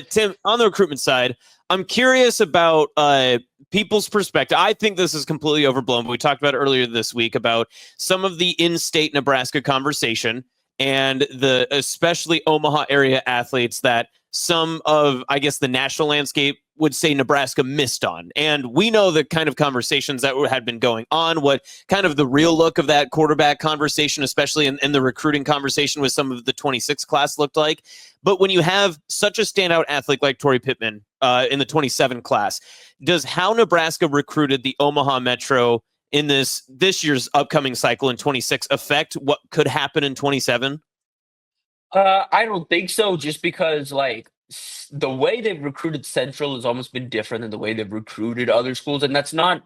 Tim, on the recruitment side, I'm curious about people's perspective. I think this is completely overblown, but we talked about it earlier this week about some of the in-state Nebraska conversation and the especially Omaha area athletes that some of, I guess, the national landscape would say Nebraska missed on. And we know the kind of conversations that had been going on, what kind of the real look of that quarterback conversation, especially in the recruiting conversation with some of the 26 class looked like. But when you have such a standout athlete like Tory Pittman in the 27 class, does how Nebraska recruited the Omaha Metro in this year's upcoming cycle in 26 affect what could happen in 27? I don't think so, just because the way they've recruited Central has almost been different than the way they've recruited other schools, and that's not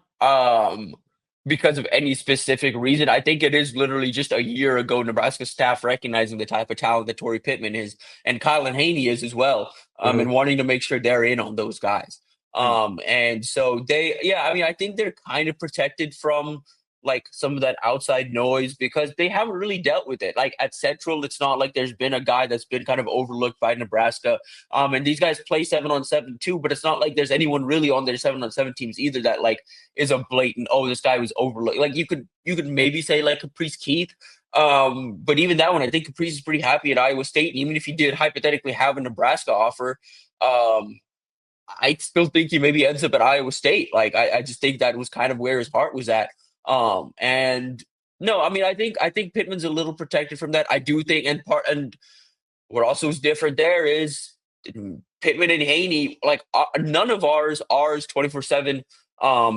because of any specific reason. I think it is literally just a year ago, Nebraska staff recognizing the type of talent that Tory Pittman is and Kylan Haney is as well, and wanting to make sure they're in on those guys. And so I think they're kind of protected from some of that outside noise because they haven't really dealt with it. Like at Central, it's not like there's been a guy that's been kind of overlooked by Nebraska. And these guys play 7-on-7 too, but it's not like there's anyone really on their 7-on-7 teams either that is a blatant, oh, this guy was overlooked. Like you could maybe say Caprice Keith. But even that one, I think Caprice is pretty happy at Iowa State. And even if he did hypothetically have a Nebraska offer, I still think he maybe ends up at Iowa State. I just think that was kind of where his heart was at. And no, I mean, I think Pittman's a little protected from that. I do think, and what also is different there is Pittman and Haney, none of ours 24/7,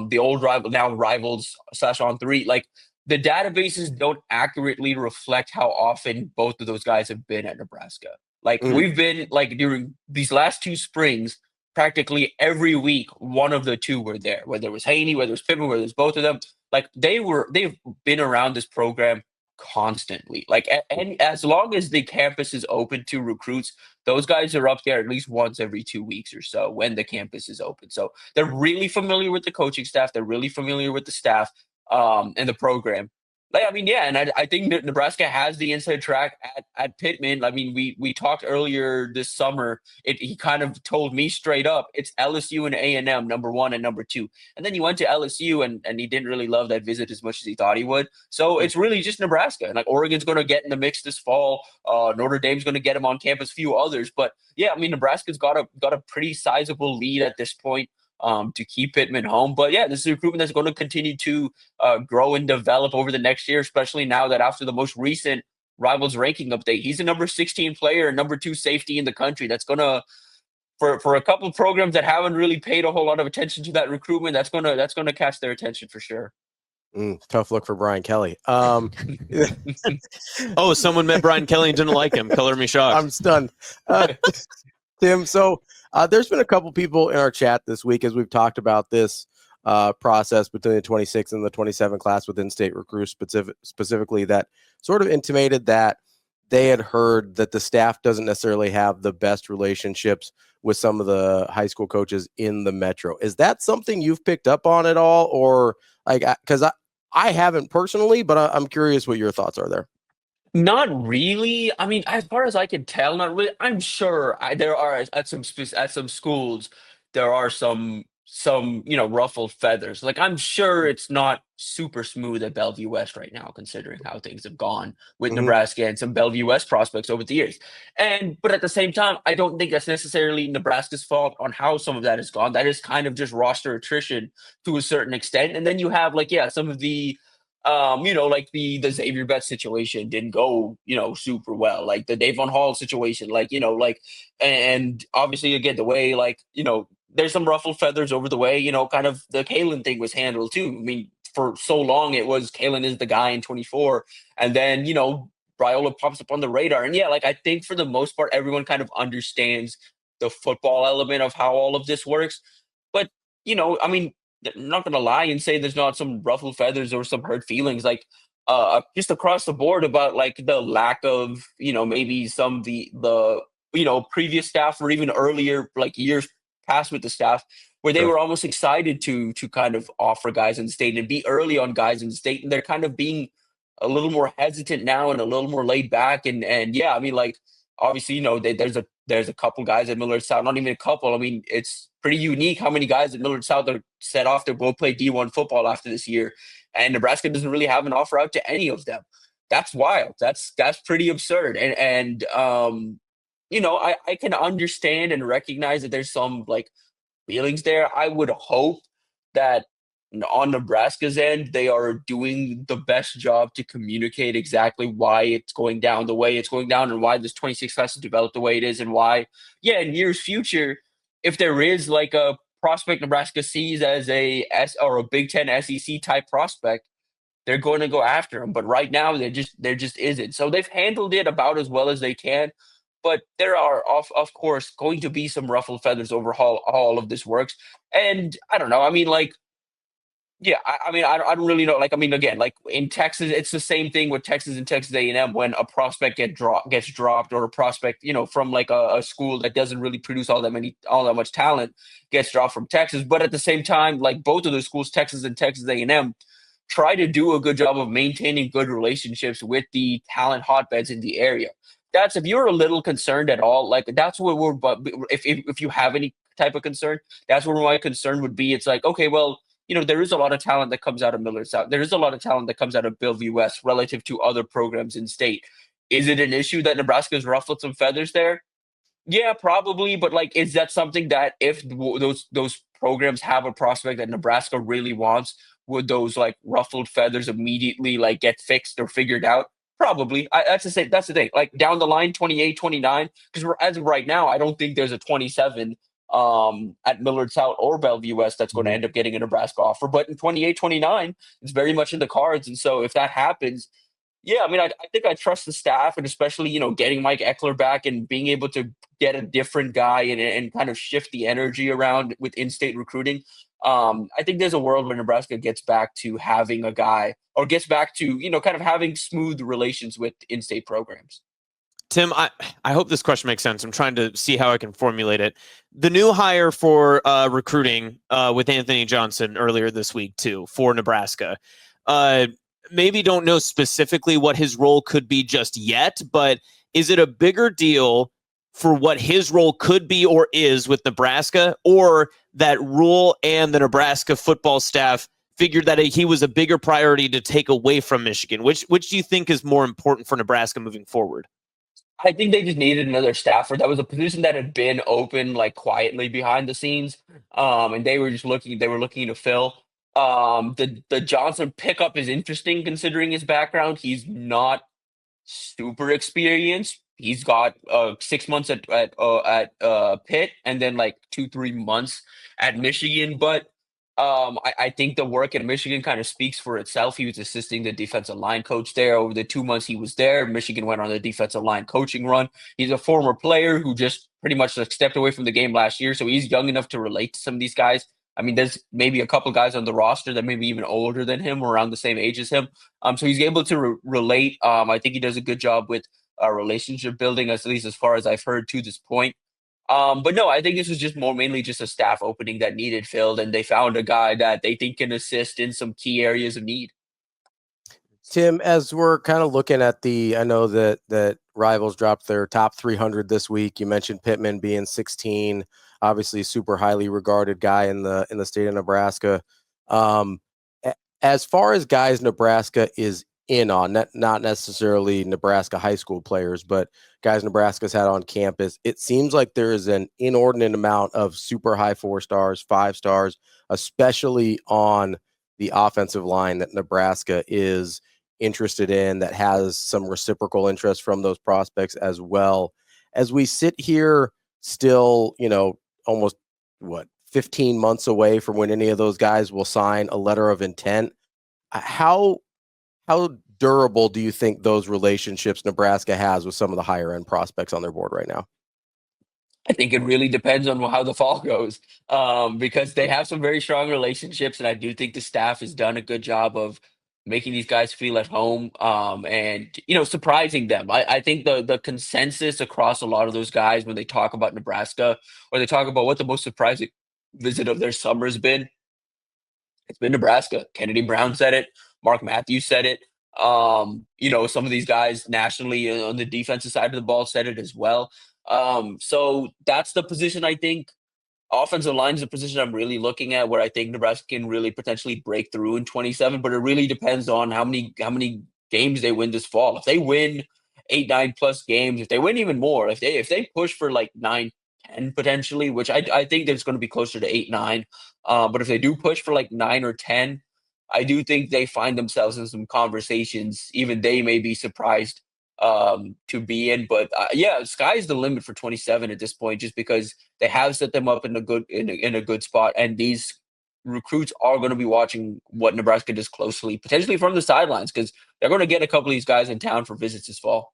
the old rival, now rivals / on three, the databases don't accurately reflect how often both of those guys have been at Nebraska. We've been during these last 2 springs, practically every week, one of the two were there, whether it was Haney, whether it was Pittman, whether it was both of them. They've been around this program constantly. And as long as the campus is open to recruits, those guys are up there at least once every 2 weeks or so when the campus is open. So they're really familiar with the coaching staff. They're really familiar with the staff and the program. And I think that Nebraska has the inside track at Pittman. I mean, we talked earlier this summer. He kind of told me straight up, it's LSU and A&M, number 1 and number 2. And then he went to LSU and he didn't really love that visit as much as he thought he would. So it's really just Nebraska. And Oregon's going to get in the mix this fall. Notre Dame's going to get him on campus, few others. But yeah, I mean, Nebraska's got a pretty sizable lead at this point to keep Pittman home. But yeah, this is a recruitment that's going to continue to grow and develop over the next year, especially now that after the most recent Rivals ranking update, he's a number 16 player and number 2 safety in the country. That's going to, for a couple of programs that haven't really paid a whole lot of attention to that recruitment, that's going to catch their attention for sure. Tough look for Brian Kelly. Oh, someone met Brian Kelly and didn't like him. Color me shocked. I'm stunned. Tim, so there's been a couple people in our chat this week as we've talked about this process between the 26 and the 27 class with in-state recruits specifically that sort of intimated that they had heard that the staff doesn't necessarily have the best relationships with some of the high school coaches in the Metro. Is that something you've picked up on at all? Or because I haven't personally, but I'm curious what your thoughts are there. Not really. I mean, as far as I can tell, not really. I'm sure there are at some schools there are some ruffled feathers. I'm sure it's not super smooth at Bellevue West right now, considering how things have gone with Nebraska and some Bellevue West prospects over the years. But at the same time, I don't think that's necessarily Nebraska's fault on how some of that has gone. That is kind of just roster attrition to a certain extent. And then you have some of the the Xavier Betts situation didn't go, super well. The Davon Hall situation, and obviously again, the way, there's some ruffled feathers over the way, kind of the Kalen thing was handled too. I mean, for so long it was Kalen is the guy in 24. And then, Briola pops up on the radar. And yeah, I think for the most part, everyone kind of understands the football element of how all of this works. But, I mean, I'm not going to lie and say there's not some ruffled feathers or some hurt feelings, just across the board about the lack of, maybe some of the previous staff or even earlier years past with the staff where they were almost excited to kind of offer guys in state and be early on guys in state. And they're kind of being a little more hesitant now and a little more laid back. And yeah, I mean, obviously, there's a There's a couple guys at Millard South, not even a couple. I mean, it's pretty unique how many guys at Millard South are set off to go play D1 football after this year. And Nebraska doesn't really have an offer out to any of them. That's wild. That's pretty absurd. And I can understand and recognize that there's some like feelings there. I would hope that on Nebraska's end, they are doing the best job to communicate exactly why it's going down the way it's going down and why this 26 class has developed the way it is and why, in years future, if there is like a prospect Nebraska sees as a Big Ten SEC type prospect, they're going to go after him. But right now, there just isn't. So they've handled it about as well as they can. But there are, of course, going to be some ruffled feathers over how all of this works. And I don't know. I mean, like, yeah, I mean, I don't really know. Like, I mean, again, like in Texas, it's the same thing with Texas and Texas A&M when a prospect gets dropped, or a prospect, from like a school that doesn't really produce all that much talent gets dropped from Texas. But at the same time, like both of those schools, Texas and Texas A&M, try to do a good job of maintaining good relationships with the talent hotbeds in the area. That's if you're a little concerned at all, like that's what we're. But if you have any type of concern, that's where my concern would be. It's like, okay, well, there is a lot of talent that comes out of Millard South. There is a lot of talent that comes out of Bellevue West relative to other programs in state. Is it an issue that Nebraska's ruffled some feathers there? Yeah, probably. But like, is that something that if those programs have a prospect that Nebraska really wants, would those like ruffled feathers immediately like get fixed or figured out? Probably. That's the thing. Like down the line, 28, 29, because as of right now, I don't think there's a 27 at Millard South or Bellevue West that's going to end up getting a Nebraska offer. But in 28, 29, it's very much in the cards. And so if that happens, yeah, I mean, I think I trust the staff, and especially, getting Mike Eckler back and being able to get a different guy and kind of shift the energy around with in-state recruiting. I think there's a world where Nebraska gets back to having a guy, or gets back to, kind of having smooth relations with in-state programs. Tim, I hope this question makes sense. I'm trying to see how I can formulate it. The new hire for recruiting with Anthony Johnson earlier this week, too, for Nebraska. Maybe don't know specifically what his role could be just yet, but is it a bigger deal for what his role could be or is with Nebraska, or that Rhule and the Nebraska football staff figured that he was a bigger priority to take away from Michigan? Which do you think is more important for Nebraska moving forward? I think they just needed another staffer. That was a position that had been open like quietly behind the scenes. And they were looking to fill. The Johnson pickup is interesting considering his background. He's not super experienced. He's got 6 months at Pitt, and then like 2-3 months at Michigan. But I think the work at Michigan kind of speaks for itself. He was assisting the defensive line coach there over the 2 months he was there. Michigan went on the defensive line coaching run. He's a former player who just pretty much stepped away from the game last year, so he's young enough to relate to some of these guys. I mean, there's maybe a couple guys on the roster that may be even older than him, or around the same age as him. So he's able to relate. I think he does a good job with relationship building, at least as far as I've heard to this point. But no, I think this was just mainly just a staff opening that needed filled, and they found a guy that they think can assist in some key areas of need. Tim, as we're kind of looking at I know that Rivals dropped their top 300 this week. You mentioned Pittman being 16, obviously super highly regarded guy in the state of Nebraska. As far as guys Nebraska is in on, not necessarily Nebraska high school players, but guys Nebraska's had on campus, it seems like there is an inordinate amount of super high 4 stars, 5 stars, especially on the offensive line that Nebraska is interested in, that has some reciprocal interest from those prospects as well. As we sit here still, almost 15 months away from when any of those guys will sign a letter of intent, how durable do you think those relationships Nebraska has with some of the higher end prospects on their board right now? I think it really depends on how the fall goes, because they have some very strong relationships, and I do think the staff has done a good job of making these guys feel at home, and surprising them. I think the consensus across a lot of those guys when they talk about Nebraska, or they talk about what the most surprising visit of their summer has been, it's been Nebraska. Kennedy Brown said it. Mark Matthews said it. Some of these guys nationally on the defensive side of the ball said it as well. So that's the position I think. Offensive line is a position I'm really looking at where I think Nebraska can really potentially break through in 27, but it really depends on how many games they win this fall. If they win 8, 9 plus games, if they win even more, if they push for like 9, 10 potentially, which I think there's going to be closer to 8, 9. But if they do push for like 9 or 10, I do think they find themselves in some conversations. Even they may be surprised to be in. But yeah, sky's the limit for 27 at this point, just because they have set them up in a good spot, and these recruits are going to be watching what Nebraska does closely, potentially from the sidelines, because they're going to get a couple of these guys in town for visits this fall.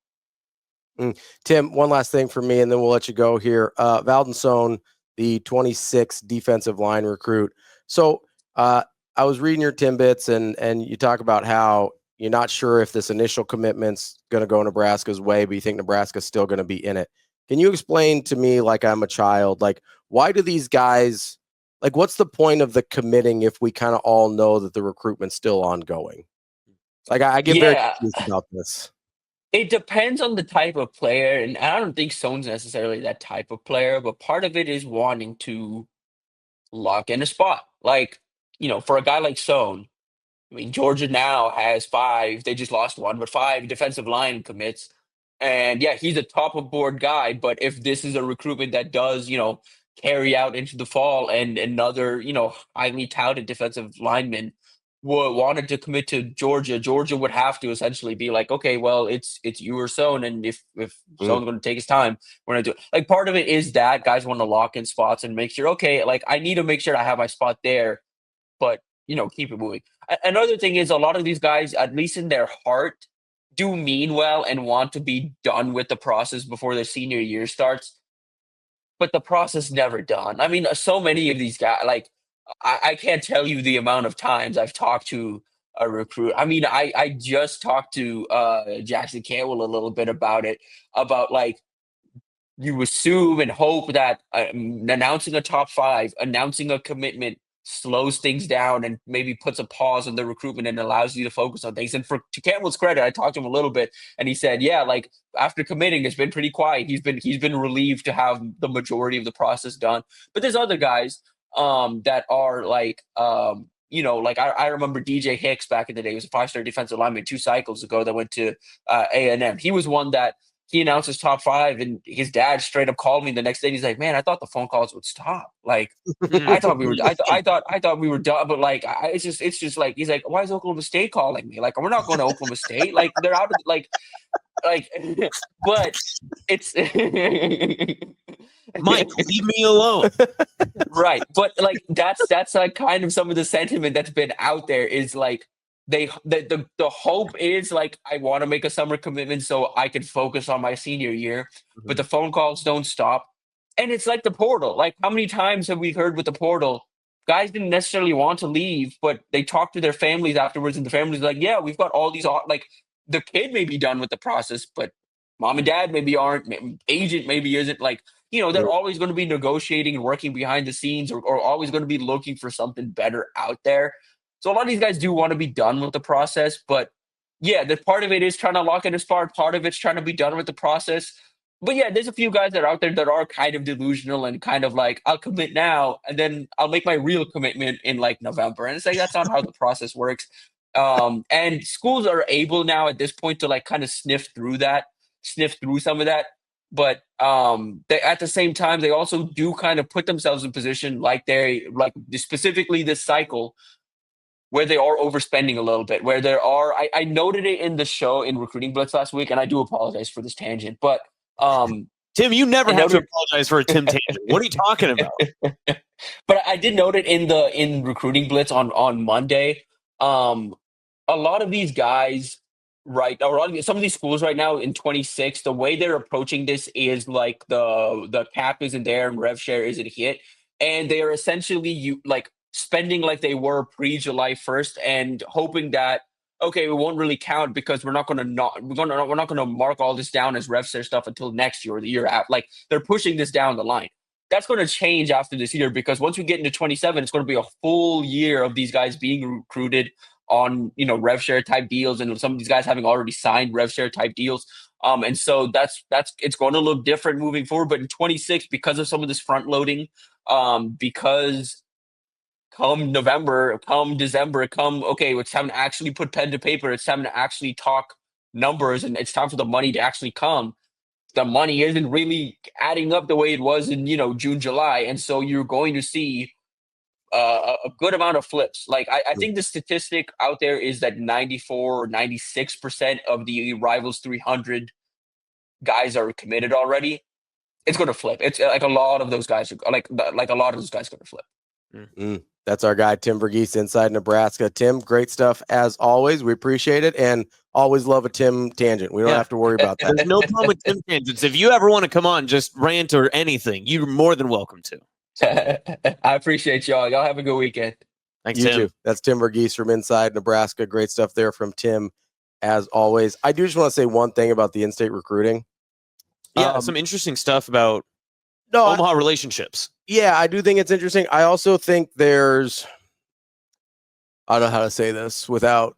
Tim, one last thing for me, and then we'll let you go here. Valdenson, the 26 defensive line recruit. So I was reading your Timbits, and you talk about how you're not sure if this initial commitment's going to go Nebraska's way, but you think Nebraska's still going to be in it. Can you explain to me, like I'm a child, like why do these guys, like what's the point of the committing if we kind of all know that the recruitment's still ongoing? Like I get very confused about this. It depends on the type of player, and I don't think Sone's necessarily that type of player, but part of it is wanting to lock in a spot. Like, for a guy like Sone, I mean, Georgia now has 5. They just lost 1, but 5 defensive line commits. And yeah, he's a top of board guy. But if this is a recruitment that does, carry out into the fall, and another, highly touted defensive lineman wanted to commit to Georgia, Georgia would have to essentially be like, okay, well, it's you or Stone, and if Stone's going to take his time, we're going to do it. Like, part of it is that guys want to lock in spots and make sure, okay, like I need to make sure I have my spot there, but keep it moving. Another thing is, a lot of these guys, at least in their heart, do mean well and want to be done with the process before their senior year starts. But the process never done. I mean, so many of these guys, like I can't tell you the amount of times I've talked to a recruit. I mean, I just talked to Jackson Campbell a little bit about it, about like, you assume and hope that announcing a top 5, announcing a commitment slows things down and maybe puts a pause on the recruitment and allows you to focus on things. And to Campbell's credit, I talked to him a little bit, and he said, yeah, like after committing, it's been pretty quiet. He's been relieved to have the majority of the process done. But there's other guys that are like, like I remember DJ Hicks back in the day. He was a 5-star defensive lineman 2 cycles ago that went to A&M. He was one that he announced his top 5, and his dad straight up called me the next day. And he's like, "Man, I thought the phone calls would stop. Like, I thought we were done, but like, it's just like," he's like, "Why is Oklahoma State calling me? Like, we're not going to Oklahoma State. Like, they're out of like." But it's Mike, leave me alone. Right. But like that's like kind of some of the sentiment that's been out there, is like the hope is like, I want to make a summer commitment so I can focus on my senior year, but the phone calls don't stop. And it's like the portal. Like, how many times have we heard with the portal, guys didn't necessarily want to leave, but they talked to their families afterwards, and the families like, yeah, we've got all these, like, the kid may be done with the process, but mom and dad maybe aren't, agent maybe isn't. Like, they're always going to be negotiating and working behind the scenes, or always going to be looking for something better out there. So a lot of these guys do want to be done with the process, but yeah, the part of it is trying to lock in a spot. Part of it's trying to be done with the process. But yeah, there's a few guys that are out there that are kind of delusional and kind of like, I'll commit now, and then I'll make my real commitment in like November. And it's like, that's not how the process works. And schools are able now at this point to like kind of sniff through some of that. But they, at the same time, they also do kind of put themselves in position, like specifically this cycle, where they are overspending a little bit, where there are, I noted it in the show in Recruiting Blitz last week, and I do apologize for this tangent, but Tim, you never have to apologize for a Tim tangent. What are you talking about? But I did note it in Recruiting Blitz on Monday. A lot of these guys, right, or some of these schools right now in 26, the way they're approaching this is like the cap isn't there and rev share isn't hit, and they are essentially spending like they were pre-July 1st and hoping that, okay, it won't really count because we're not going to mark all this down as rev share stuff until next year or the year after. Like, they're pushing this down the line. That's going to change after this year, because once we get into 27, it's going to be a full year of these guys being recruited, on, rev share type deals, and some of these guys having already signed rev share type deals. And so that's it's going to look different moving forward. But in 26, because of some of this front loading, because come November, come December, it's time to actually put pen to paper. It's time to actually talk numbers, and it's time for the money to actually come. The money isn't really adding up the way it was in, June, July. And so you're going to see a good amount of flips. Like I think the statistic out there is that 94 or 96% of the Rivals 300 guys are committed already. It's going to flip. It's like a lot of those guys are like a lot of those guys are going to flip. That's our guy, Tim Verghese, Inside Nebraska. Tim, great stuff as always. We appreciate it, and always love a Tim tangent. We don't have to worry about that. There's no problem with Tim tangents. If you ever want to come on, just rant or anything, you're more than welcome to. I appreciate y'all. Y'all have a good weekend. Thanks, You Tim. too. That's Tim Verghese from Inside Nebraska. Great stuff there from Tim, as always. I do just want to say one thing about the in-state recruiting. Yeah, some interesting stuff about Omaha relationships. Yeah, I do think it's interesting. I also think there's, I don't know how to say this without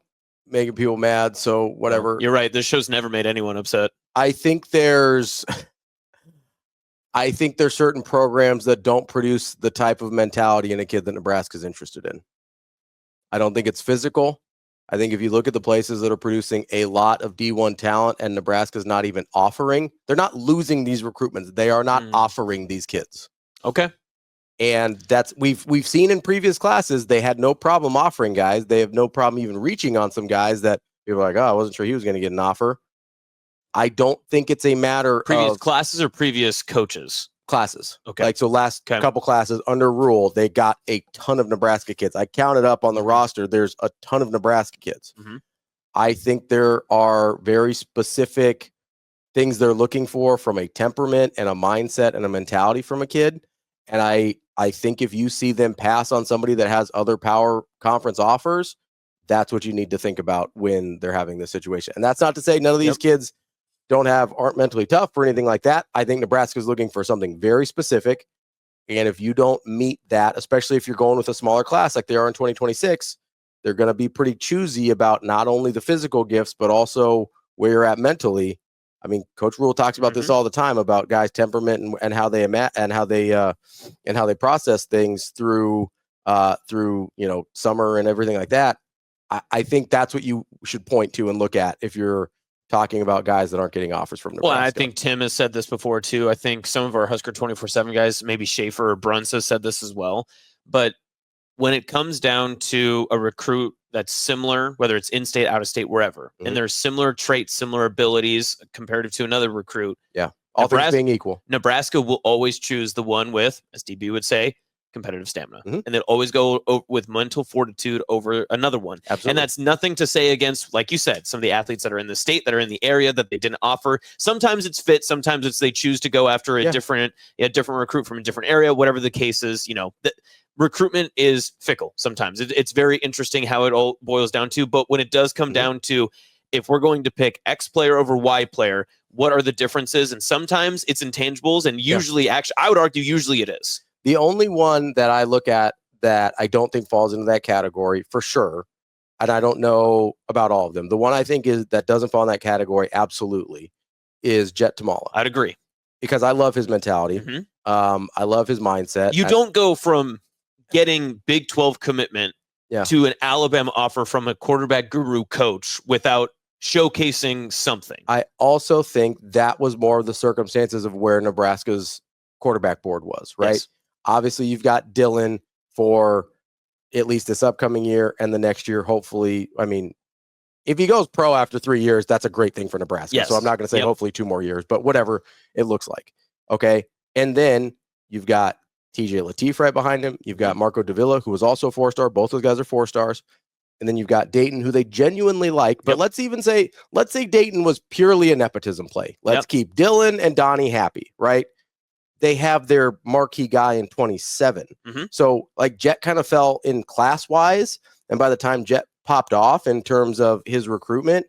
making people mad, so whatever. You're right. This show's never made anyone upset. I think there's certain programs that don't produce the type of mentality in a kid that Nebraska's interested in. I don't think it's physical. I think if you look at the places that are producing a lot of D1 talent and Nebraska's not even offering, they're not losing these recruitments. They are not offering these kids. Okay. And that's we've seen in previous classes, they had no problem offering guys. They have no problem even reaching on some guys that people are like, oh, I wasn't sure he was going to get an offer. I don't think it's a matter previous of classes or previous coaches. Classes. Okay. Like, so last couple classes under Rhule, they got a ton of Nebraska kids. I counted up on the roster. There's a ton of Nebraska kids. I think there are very specific things they're looking for from a temperament and a mindset and a mentality from a kid. And I think if you see them pass on somebody that has other power conference offers, that's what you need to think about when they're having this situation. And that's not to say none of these kids aren't mentally tough or anything like that. I think Nebraska is looking for something very specific. And if you don't meet that, especially if you're going with a smaller class like they are in 2026, they're going to be pretty choosy about not only the physical gifts, but also where you're at mentally. I mean, Coach Rhule talks about this all the time about guys' temperament and how they process things through summer and everything like that. I think that's what you should point to and look at if you're talking about guys that aren't getting offers from Nebraska. Well, I think Tim has said this before too. I think some of our Husker 24/7 guys, maybe Schaefer or Bruns, has said this as well. But when it comes down to a recruit that's similar, whether it's in-state, out-of-state, wherever, and there's similar traits, similar abilities comparative to another recruit. Yeah, all things being equal, Nebraska will always choose the one with, as DB would say, competitive stamina. And they'll always go with mental fortitude over another one. Absolutely. And that's nothing to say against, like you said, some of the athletes that are in the state, that are in the area that they didn't offer. Sometimes it's fit. Sometimes it's they choose to go after a different recruit from a different area, whatever the case is. Recruitment is fickle sometimes. It's very interesting how it all boils down to. But when it does come down to, if we're going to pick X player over Y player, what are the differences? And sometimes it's intangibles. And usually, actually, I would argue usually it is. The only one that I look at that I don't think falls into that category for sure, and I don't know about all of them, the one I think that doesn't fall in that category absolutely is Jet Tamala. I'd agree. Because I love his mentality. I love his mindset. You don't go from getting Big 12 commitment to an Alabama offer from a quarterback guru coach without showcasing something. I also think that was more of the circumstances of where Nebraska's quarterback board was, right? Yes. Obviously, you've got Dylan for at least this upcoming year and the next year, hopefully. I mean, if he goes pro after 3 years, that's a great thing for Nebraska. Yes. So I'm not going to say hopefully 2 more years, but whatever it looks like. Okay. And then you've got TJ Lateef right behind him. You've got Marco Davila, who was also a 4-star. Both those guys are 4-stars. And then you've got Dayton, who they genuinely like. But let's say Dayton was purely a nepotism play. Let's keep Dylan and Donnie happy, right? They have their marquee guy in 27. So like Jet kind of fell in class wise. And by the time Jet popped off in terms of his recruitment,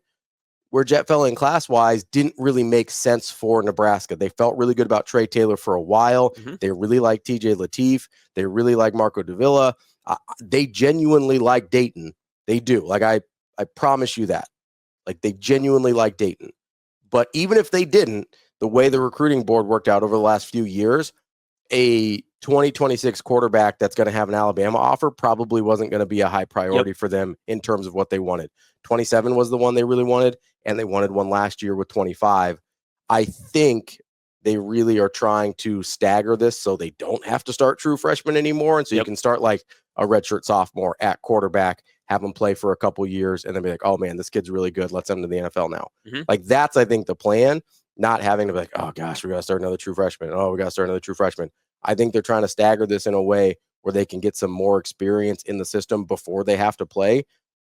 where Jet fell in class wise didn't really make sense for Nebraska. They felt really good about Trey Taylor for a while. They really like TJ Lateef. They really like Marco Davila. They genuinely like Dayton. They do. Like I promise you that. Like they genuinely like Dayton. But even if they didn't, the way the recruiting board worked out over the last few years, a 2026 quarterback that's going to have an Alabama offer probably wasn't going to be a high priority for them in terms of what they wanted. 27 was the one they really wanted, and they wanted one last year with 25. I think they really are trying to stagger this so they don't have to start true freshmen anymore. And so you can start like a redshirt sophomore at quarterback, have them play for a couple years, and then be like, oh man, this kid's really good. Let's send him to the NFL now. Like that's, I think, the plan, not having to be like, oh gosh, we got to start another true freshman. Oh, we got to start another true freshman. I think they're trying to stagger this in a way where they can get some more experience in the system before they have to play.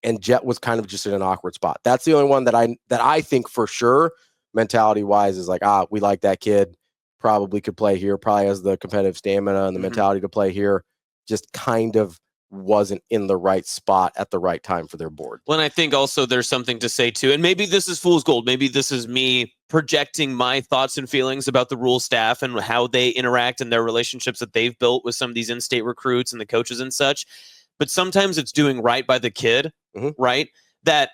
And Jet was kind of just in an awkward spot. That's the only one that I think for sure, mentality wise, is like, we like that kid, probably could play here, probably has the competitive stamina and the mentality to play here. Just kind of wasn't in the right spot at the right time for their board. Well, and I think also there's something to say too, and maybe this is fool's gold. Maybe this is me projecting my thoughts and feelings about the Rhule staff and how they interact and their relationships that they've built with some of these in-state recruits and the coaches and such. But sometimes it's doing right by the kid, right? That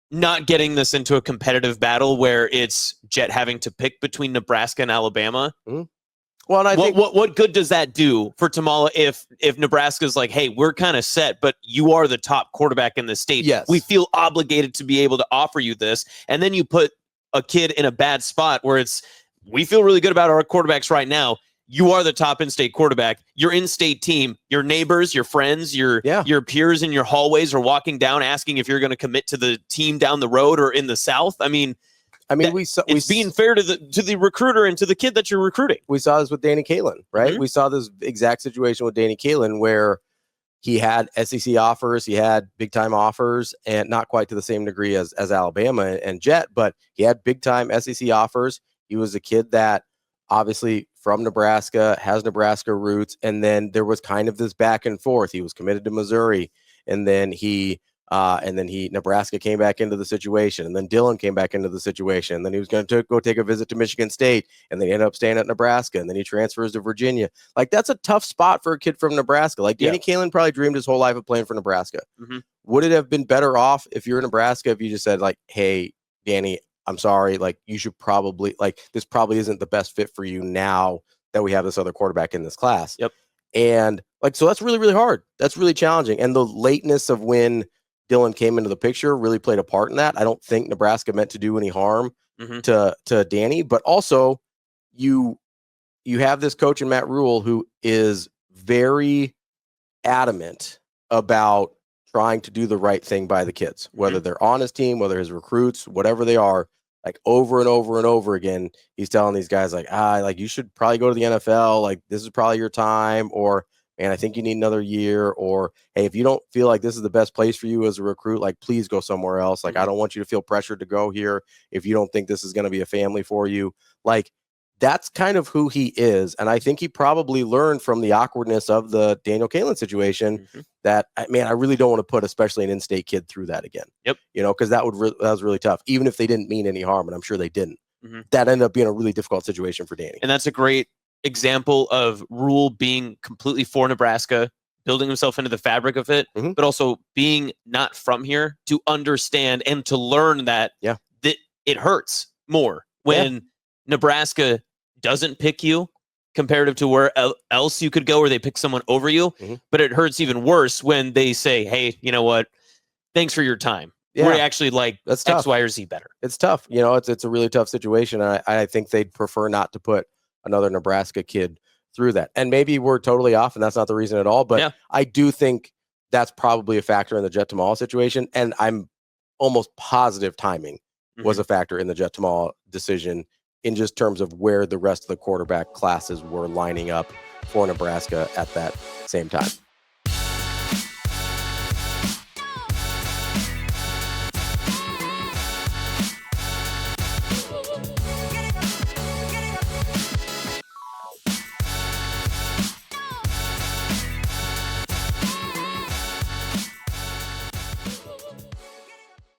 not getting this into a competitive battle where it's Jet having to pick between Nebraska and Alabama. Well, and I think what good does that do for Tamala if Nebraska's like, hey, we're kind of set, but you are the top quarterback in the state. Yes. We feel obligated to be able to offer you this. And then you put a kid in a bad spot where we feel really good about our quarterbacks right now. You are the top in-state quarterback. Your in-state team, your neighbors, your friends, your peers in your hallways are walking down asking if you're going to commit to the team down the road or in the South. I mean, it's being fair to the recruiter and to the kid that you're recruiting. We saw this with Danny Kaelin, right? We saw this exact situation with Danny Kaelin where he had SEC offers, he had big time offers, and not quite to the same degree as Alabama and Jet, but he had big time SEC offers. He was a kid that obviously from Nebraska, has Nebraska roots, and then there was kind of this back and forth. He was committed to Missouri, and then Nebraska came back into the situation, and then Dillon came back into the situation, and then he was going to go take a visit to Michigan State, and they ended up staying at Nebraska, and then he transfers to Virginia. Like, that's a tough spot for a kid from Nebraska. Like, Danny Kaelin probably dreamed his whole life of playing for Nebraska. Would it have been better off if you're in Nebraska if you just said, like, hey, Danny, I'm sorry, like, you should probably, like, this probably isn't the best fit for you now that we have this other quarterback in this class. And, like, so that's really, really hard. That's really challenging. And the lateness of when Dillon came into the picture really played a part in that. I don't think Nebraska meant to do any harm to Danny, but also you have this coach in Matt Rhule who is very adamant about trying to do the right thing by the kids, whether they're on his team, whether his recruits, whatever they are. Like, over and over and over again, he's telling these guys, like, you should probably go to the NFL. Like, this is probably your time. Or, man, I think you need another year. Or, hey, if you don't feel like this is the best place for you as a recruit, like, please go somewhere else. Like, I don't want you to feel pressured to go here if you don't think this is going to be a family for you. Like, that's kind of who he is. And I think he probably learned from the awkwardness of the Daniel Kaelin situation that, man, I really don't want to put especially an in-state kid through that again. You know, because that was really tough, even if they didn't mean any harm. And I'm sure they didn't. That ended up being a really difficult situation for Danny. And that's a great example of Rhule being completely for Nebraska, building himself into the fabric of it, but also being not from here to understand and to learn that, that it hurts more when Nebraska doesn't pick you comparative to where else you could go, or they pick someone over you. But it hurts even worse when they say, hey, you know what? Thanks for your time. We're actually like that's X, Y, or Z better. It's tough. You know, it's a really tough situation. I think they'd prefer not to put another Nebraska kid through that. And maybe we're totally off and that's not the reason at all. But I do think that's probably a factor in the Jet Tamala situation. And I'm almost positive timing was a factor in the Jet Tamala decision, in just terms of where the rest of the quarterback classes were lining up for Nebraska at that same time.